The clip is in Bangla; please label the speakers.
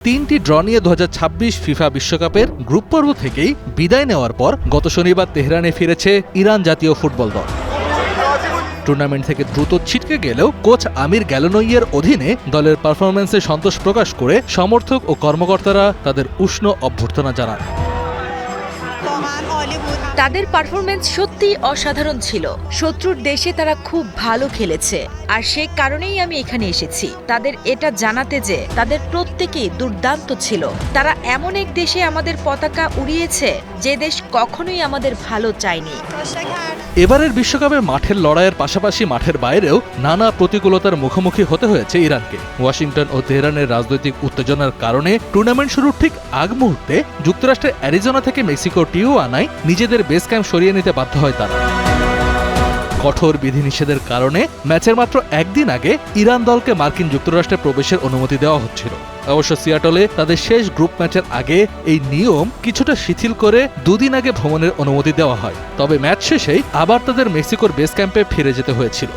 Speaker 1: তিনটি ড্র নিয়ে 2026 ফিফা বিশ্বকাপের গ্রুপ পর্ব থেকেই বিদায় নেওয়ার পর গত শনিবার তেহরানে ফিরেছে ইরান জাতীয় ফুটবল দল। টুর্নামেন্ট থেকে দ্রুত ছিটকে গেলেও কোচ আমির গ্যালোনইয়ের অধীনে দলের পারফরম্যান্সে সন্তোষ প্রকাশ করে সমর্থক ও কর্মকর্তারা তাদের উষ্ণ অভ্যর্থনা জানান।
Speaker 2: তাদের পারফরমেন্স সত্যিই অসাধারণ ছিল। শত্রুর দেশে তারা খুব ভালো খেলেছে, আর সেই কারণেই আমি এখানে এসেছি তাদের এটা জানাতে যে তাদের প্রত্যেকেই দুর্দান্ত ছিল। তারা এমন এক দেশে আমাদের পতাকা উড়িয়েছে যে দেশ কখনোই আমাদের ভালো চায়নি।
Speaker 1: এবারের বিশ্বকাপে মাঠের লড়াইয়ের পাশাপাশি মাঠের বাইরেও নানা প্রতিকূলতার মুখোমুখি হতে হয়েছে ইরানকে। ওয়াশিংটন ও তেহরানের রাজনৈতিক উত্তেজনার কারণে টুর্নামেন্ট শুরুর ঠিক আগ মুহূর্তে যুক্তরাষ্ট্রের অ্যারিজোনা থেকে মেক্সিকোর টিউয়ানায় নিজেদের বেস ক্যাম্প সরিয়ে নিতে বাধ্য হয় তারা। কঠোর বিধিনিষেধের কারণে ম্যাচের মাত্র একদিন আগে ইরান দলকে মার্কিন যুক্তরাষ্ট্রে প্রবেশের অনুমতি দেওয়া হচ্ছিল। অবশ্য সিয়াটলে তাদের শেষ গ্রুপ ম্যাচের আগে এই নিয়ম কিছুটা শিথিল করে দুদিন আগে ভ্রমণের অনুমতি দেওয়া হয়। তবে ম্যাচ শেষেই আবার তাদের মেক্সিকোর বেস ক্যাম্পে ফিরে যেতে হয়েছিল।